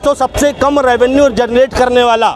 तो सबसे कम revenue generate करने वाला,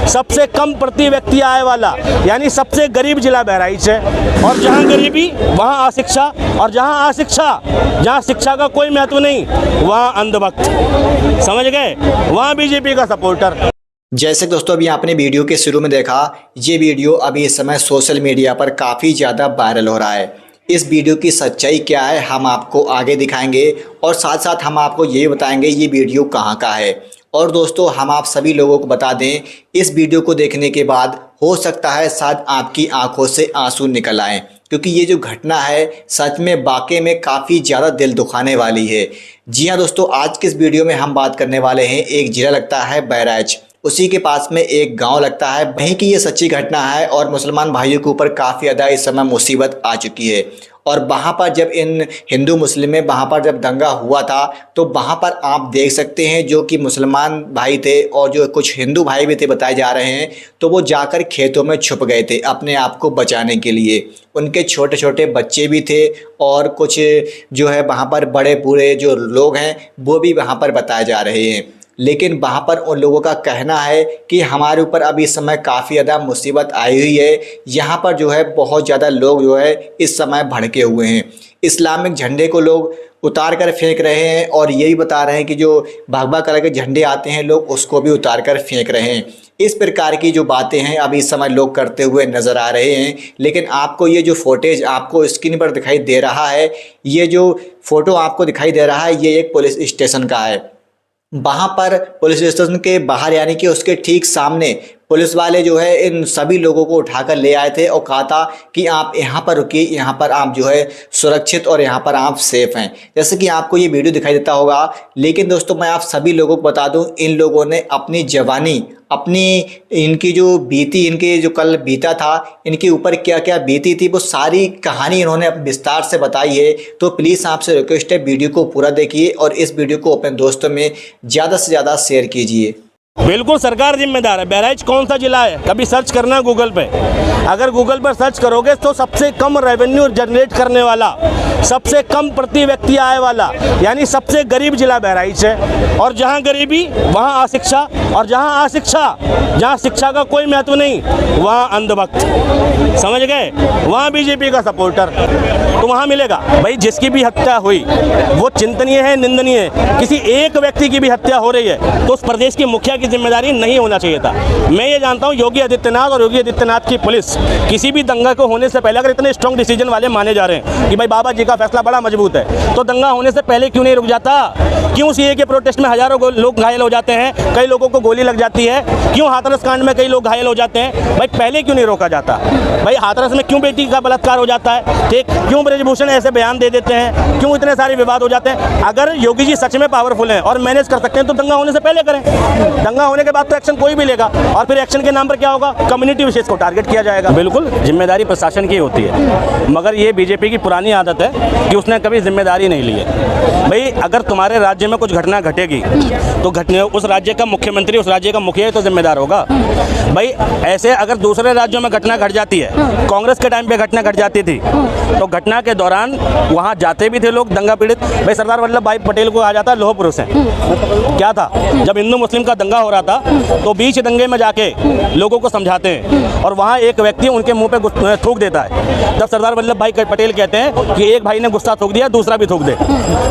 सबसे कम प्रति व्यक्ति आय वाला, यानी सबसे गरीब जिला बहराइच है। और जहाँ गरीबी वहाँ अशिक्षा, और जहाँ अशिक्षा, जहाँ शिक्षा का कोई महत्व नहीं, वहाँ अंधभक्त। समझ गए? वहाँ बीजेपी का सपोर्टर। जैसे दोस्तों अभी आपने वीडियो के शुरू में देखा, ये वीडियो अभी इस समय सोशल मीडिया पर काफ़ी ज़्यादा वायरल हो रहा है। इस वीडियो की सच्चाई क्या है हम आपको आगे दिखाएंगे और साथ साथ हम आपको ये बताएंगे ये वीडियो कहाँ का है। और दोस्तों हम आप सभी लोगों को बता दें, इस वीडियो को देखने के बाद हो सकता है शायद आपकी आंखों से आंसू निकल आएँ, क्योंकि ये जो घटना है सच में वाकई में काफ़ी ज़्यादा दिल दुखाने वाली है। जी हाँ दोस्तों, आज के इस वीडियो में हम बात करने वाले हैं, एक जिला लगता है बहराइच, उसी के पास में एक गांव लगता है। वहीं की ये सच्ची घटना है और मुसलमान भाइयों के ऊपर काफ़ी ज़्यादा इस समय मुसीबत आ चुकी है। और वहाँ पर जब इन हिंदू मुस्लिम में वहाँ पर जब दंगा हुआ था तो वहाँ पर आप देख सकते हैं जो कि मुसलमान भाई थे और जो कुछ हिंदू भाई भी थे बताए जा रहे हैं, तो वो जाकर खेतों में छुप गए थे अपने आप को बचाने के लिए। उनके छोटे छोटे बच्चे भी थे और कुछ जो है वहाँ पर बड़े बूढ़े जो लोग हैं वो भी वहाँ पर बताए जा रहे हैं। लेकिन वहाँ पर उन लोगों का कहना है कि हमारे ऊपर अभी इस समय काफ़ी ज़्यादा मुसीबत आई हुई है। यहाँ पर जो है बहुत ज़्यादा लोग जो है इस समय भड़के हुए हैं, इस्लामिक झंडे को लोग उतार कर फेंक रहे हैं और यही बता रहे हैं कि जो भगवा कलर के झंडे आते हैं लोग उसको भी उतार कर फेंक रहे हैं। इस प्रकार की जो बातें हैं अभी इस समय लोग करते हुए नज़र आ रहे हैं। लेकिन आपको ये जो फुटेज आपको स्क्रीन पर दिखाई दे रहा है, ये जो फ़ोटो आपको दिखाई दे रहा है, ये एक पुलिस स्टेशन का है। वहाँ पर पुलिस स्टेशन के बाहर यानी कि उसके ठीक सामने पुलिस वाले जो है इन सभी लोगों को उठाकर ले आए थे और कहा था कि आप यहाँ पर रुकिए, यहाँ पर आप जो है सुरक्षित और यहाँ पर आप सेफ हैं। जैसे कि आपको ये वीडियो दिखाई देता होगा। लेकिन दोस्तों मैं आप सभी लोगों को बता दूं, इन लोगों ने अपनी जवानी, अपनी इनकी जो बीती, इनके जो कल बीता था, इनके ऊपर क्या क्या बीती थी, वो सारी कहानी इन्होंने विस्तार से बताई है। तो प्लीज़ आपसे रिक्वेस्ट है वीडियो को पूरा देखिए और इस वीडियो को अपने दोस्तों में ज़्यादा से ज़्यादा शेयर कीजिए। बिल्कुल सरकार जिम्मेदार है। बहराइच कौन सा जिला है, कभी सर्च करना गूगल पे। अगर गूगल पर सर्च करोगे तो सबसे कम रेवेन्यू जनरेट करने वाला, सबसे कम प्रति व्यक्ति आय वाला, यानी सबसे गरीब जिला बहराइच है। और जहाँ गरीबी वहाँ अशिक्षा, और जहाँ अशिक्षा, जहाँ शिक्षा का कोई महत्व नहीं, वहाँ अंधभक्त। समझ गए? वहाँ बीजेपी का सपोर्टर। तो वहाँ मिलेगा भाई। जिसकी भी हत्या हुई वो चिंतनीय है, निंदनीय है। किसी एक व्यक्ति की भी हत्या हो रही है तो उस प्रदेश के मुखिया की जिम्मेदारी नहीं होना चाहिए था। मैं ये जानता हूँ योगी आदित्यनाथ और योगी आदित्यनाथ की पुलिस किसी भी दंगा को होने से पहले, अगर इतने स्ट्रॉन्ग डिसीजन वाले माने जा रहे हैं कि भाई बाबा जी का फैसला बड़ा मजबूत है, तो दंगा होने से पहले क्यों नहीं रुक जाता? क्यों सीए के प्रोटेस्ट में हजारों लोग घायल हो जाते हैं, कई लोगों को गोली लग जाती है? क्यों हाथरस कांड में कई लोग घायल हो जाते हैं? भाई पहले क्यों नहीं रोका जाता? भाई हाथरस में क्यों बेटी का बलात्कार हो जाता है? ठीक, क्यों ब्रजभूषण ऐसे बयान दे देते हैं? क्यों इतने सारे विवाद हो जाते हैं? अगर योगी जी सच में पावरफुल हैं और मैनेज कर सकते हैं तो दंगा होने से पहले करें। दंगा होने के बाद तो एक्शन कोई भी लेगा और फिर एक्शन के नाम पर क्या होगा? कम्युनिटी विशेष को टारगेट किया जाएगा। बिल्कुल जिम्मेदारी प्रशासन की होती है, मगर ये बीजेपी की पुरानी आदत है कि उसने कभी जिम्मेदारी नहीं ली है। भाई अगर तुम्हारे राज्य में कुछ घटना घटेगी तो घटने उस राज्य का मुख्यमंत्री, उस राज्य का मुखिया तो जिम्मेदार होगा। भाई ऐसे अगर दूसरे राज्यों में घटना घट जाती है, कांग्रेस के टाइम पे घटना घट जाती थी तो घटना के दौरान वहाँ जाते भी थे लोग दंगा पीड़ित। भाई सरदार वल्लभ भाई पटेल को कहा जाता है लोह पुरुष हैं। क्या था, जब हिंदू मुस्लिम का दंगा हो रहा था तो बीच दंगे में जाके लोगों को समझाते हैं और वहाँ एक व्यक्ति उनके मुंह पे थूक देता है। जब सरदार वल्लभ भाई पटेल कहते हैं कि एक भाई ने गुस्सा थूक दिया, दूसरा भी थूक दे,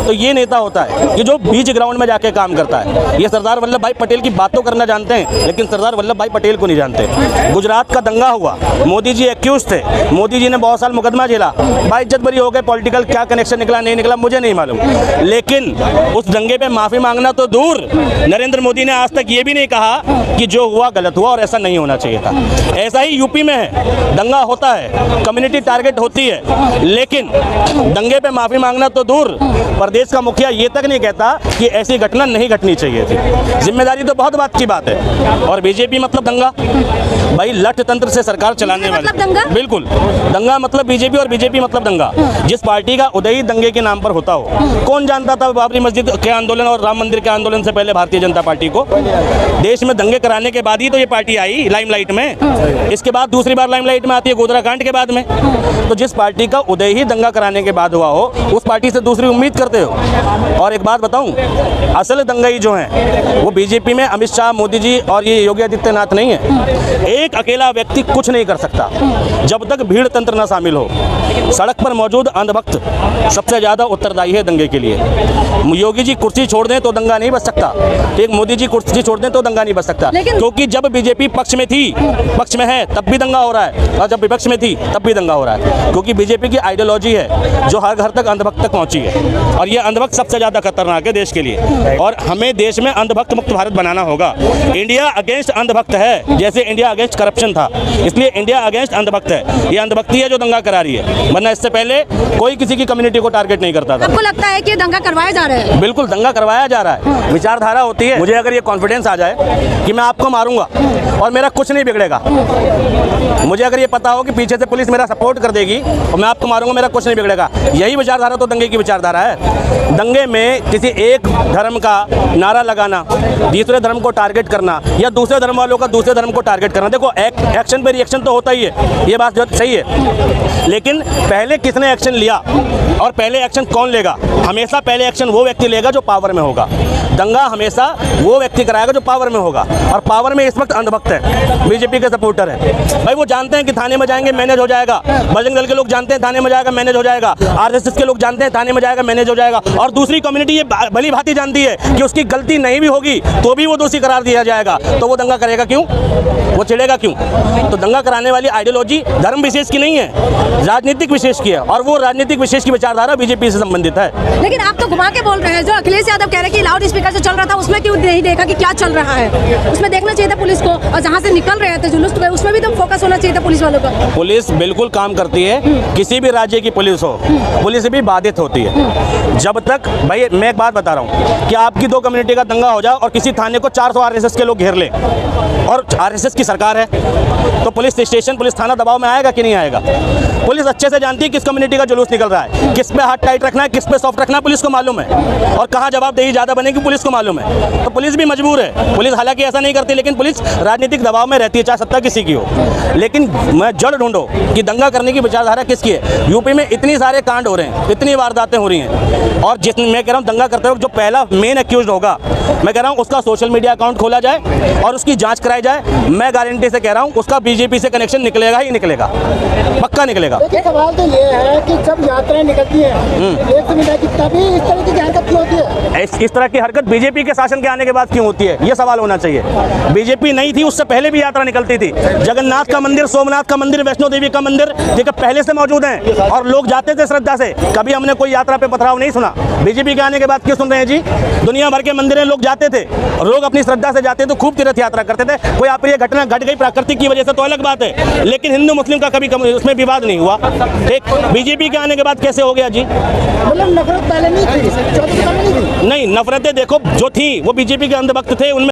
तो ये नेता होता है कि जो बीच ग्राउंड में जाके काम करता है। ये सरदार वल्लभ भाई पटेल की बातों करना जानते हैं लेकिन सरदार वल्लभ भाई पटेल को नहीं जानते। गुजरात का दंगा हुआ, मोदी जी एक्यूज थे, मोदी जी ने बहुत साल मुकदमा झेला, भाई इज्जत बरी हो गए। पॉलिटिकल क्या कनेक्शन निकला नहीं निकला मुझे नहीं मालूम, लेकिन उस दंगे पे माफी मांगना तो दूर, नरेंद्र मोदी ने आज तक ये भी नहीं कहा कि जो हुआ गलत हुआ और ऐसा नहीं होना चाहिए था। ऐसा ही यूपी में है, दंगा होता है, कम्युनिटी टारगेट होती है, लेकिन दंगे पे माफी मांगना तो दूर, प्रदेश का मुखिया ये तक नहीं कहता कि ऐसी घटना नहीं घटनी चाहिए थी। जिम्मेदारी तो बहुत बात की बात है और बीजेपी मतलब दंगा। भाई लठ तंत्र से सरकार चलाने वाले मतलब दंगा? बिल्कुल, दंगा मतलब बीजेपी और बीजेपी मतलब दंगा। जिस पार्टी का उदय ही दंगे के नाम पर होता हो। कौन जानता था बाबरी मस्जिद के आंदोलन और राम मंदिर के आंदोलन से पहले भारतीय जनता पार्टी को? देश में दंगे कराने के बाद ही तो ये पार्टी आई लाइमलाइट में। इसके बाद दूसरी बार लाइमलाइट में आती है गोधरा कांड के बाद में। तो जिस पार्टी का उदय ही दंगा कराने के बाद हुआ हो, उस पार्टी से दूसरी उम्मीद करते हो। और एक बात बताऊं, असल दंगाई जो हैं वो बीजेपी में अमित शाह, मोदी जी और ये योगी आदित्यनाथ नहीं है। एक अकेला व्यक्ति कुछ नहीं कर सकता जब तक भीड़ तंत्र न शामिल हो। सड़क पर मौजूद अंधभक्त सबसे ज़्यादा उत्तरदायी है दंगे के लिए। योगी जी कुर्सी छोड़ दें तो दंगा नहीं बच सकता, एक मोदी जी कुर्सी छोड़ दें तो दंगा नहीं बच सकता। क्योंकि जब बीजेपी पक्ष में थी, पक्ष में है, तब भी दंगा हो रहा है, और जब विपक्ष में थी तब भी दंगा हो रहा है। क्योंकि बीजेपी की आइडियोलॉजी है जो हर घर तक अंधभक्त तक पहुंची है, और ये अंधभक्त सबसे ज़्यादा खतरनाक है देश के लिए। और हमें देश में अंधभक्त मुक्त भारत बनाना होगा। इंडिया अगेंस्ट अंधभक्त है, जैसे इंडिया अगेंस्ट करप्शन था, इसलिए इंडिया अगेंस्ट अंधभक्त है। ये अंधभक्ति है जो दंगा करा रही है, वरना इससे पहले कोई किसी की कम्युनिटी को टारगेट नहीं करता था। आपको लगता है कि दंगा करवाया जा रहा है? बिल्कुल दंगा करवाया जा रहा है। विचारधारा होती है। मुझे अगर ये कॉन्फिडेंस आ जाए कि मैं आपको मारूंगा और मेरा कुछ नहीं बिगड़ेगा, मुझे अगर ये पता हो कि पीछे से पुलिस मेरा सपोर्ट कर देगी और मैं आपको मारूंगा, मेरा कुछ नहीं बिगड़ेगा, यही विचारधारा तो दंगे की विचारधारा है। दंगे में किसी एक धर्म का नारा लगाना, दूसरे धर्म को टारगेट करना, या दूसरे धर्म वालों का दूसरे धर्म को टारगेट करना। देखो एक्शन पे रिएक्शन तो होता ही है, ये बात सही है, लेकिन पहले किसने एक्शन लिया और पहले एक्शन कौन लेगा? हमेशा पहले एक्शन वो व्यक्ति लेगा जो पावर में होगा। दंगा हमेशा वो व्यक्ति कराएगा जो पावर में होगा, और पावर में इस वक्त अंधभक्त है, बीजेपी के सपोर्टर है। भाई वो जानते हैं कि थाने में जाएंगे मैनेज हो जाएगा, बजरंग दल के लोग जानते हैं थाने में जाएगा मैनेज हो जाएगा, आरएसएस के लोग जानते हैं थाने में जाएगा मैनेज हो जाएगा, और दूसरी कम्युनिटी ये भली भांति जानती है कि उसकी गलती नहीं भी होगी तो भी वो दोषी करार दिया जाएगा। तो वो दंगा करेगा क्यों? वो चिढ़ेगा क्यों? तो दंगा कराने वाली आइडियोलॉजी धर्म विशेष की नहीं है, राजनीतिक विशेष की है, और वो राजनीतिक विशेष की विचारधारा बीजेपी से संबंधित है। लेकिन आप तो घुमा के बोल रहे हैं। जो अखिलेश यादव कह रहे हैं कि लाउड स्पीकर से चल रहा था, उसमें क्यों नहीं देखा कि क्या चल रहा है? उसमें देखना चाहिए था पुलिस को, और जहाँ से निकल रहे थे जुलूस, उसमें भी तो फोकस होना चाहिए था पुलिस वालों का। पुलिस बिल्कुल काम करती है, किसी भी राज्य की पुलिस हो, पुलिस भी बाधित होती है। जब तक भाई मैं एक बात बता रहा हूँ कि आपकी दो कम्युनिटी का दंगा हो जाए और किसी थाने को 400 आरएसएस के लोग घेर ले, और आरएसएस की सरकार है, तो पुलिस स्टेशन, पुलिस थाना दबाव में आएगा कि नहीं आएगा? पुलिस अच्छे से जानती है किस कम्युनिटी का जुलूस निकल रहा है, किस पे हाथ टाइट रखना है, किस पे सॉफ्ट रखना है, पुलिस को मालूम है, और कहाँ जवाबदेही ज़्यादा बनेगी पुलिस को मालूम है। तो पुलिस भी मजबूर है। पुलिस हालांकि ऐसा नहीं करती, लेकिन पुलिस राजनीतिक दबाव में रहती है, चाहे सत्ता किसी की हो। लेकिन मैं जड़ ढूंढो कि दंगा करने की विचारधारा किसकी है। यूपी में इतनी सारे कांड हो रहे हैं, इतनी वारदातें हो रही हैं, और मैं कह रहा हूँ दंगा करते वक्त जो पहला मेन एक्यूज होगा, मैं कह रहा हूँ उसका सोशल मीडिया अकाउंट खोला जाए और उसकी जांच कराई जाए। मैं गारंटी से कह रहा हूँ उसका बीजेपी से कनेक्शन निकलेगा ही निकलेगा, पक्का निकलेगा। सवाल तो ये है कि जब यात्राएं निकलती हैं एक समुदाय की, तभी इस तरह की हरकत क्यों होती है? इस तरह की हरकत बीजेपी के शासन के आने के बाद क्यों होती है, ये सवाल होना चाहिए। बीजेपी नहीं थी उससे पहले भी यात्रा निकलती थी। जगन्नाथ का मंदिर, सोमनाथ का मंदिर, वैष्णो देवी का मंदिर देखिए पहले से मौजूद हैं, और लोग जाते थे श्रद्धा से। कभी हमने कोई यात्रा पे पथराव नहीं सुना। बीजेपी के आने के बाद क्यों सुन रहे हैं जी? दुनिया भर के मंदिर लोग जाते थे, लोग अपनी श्रद्धा से जाते थे, खूब तीर्थ यात्रा करते थे। कोई आप ये घटना घट गई प्राकृतिक की वजह से तो अलग बात है, लेकिन हिंदू मुस्लिम का कभी उसमें विवाद नहीं हुआ। एक बीजेपी के आने के बाद कैसे हो गया जी? मतलब नफरत पहले नहीं थी, नहीं, नहीं, नफरतें देखो जो थी वो बीजेपी के अंधभक्त थे, उनमें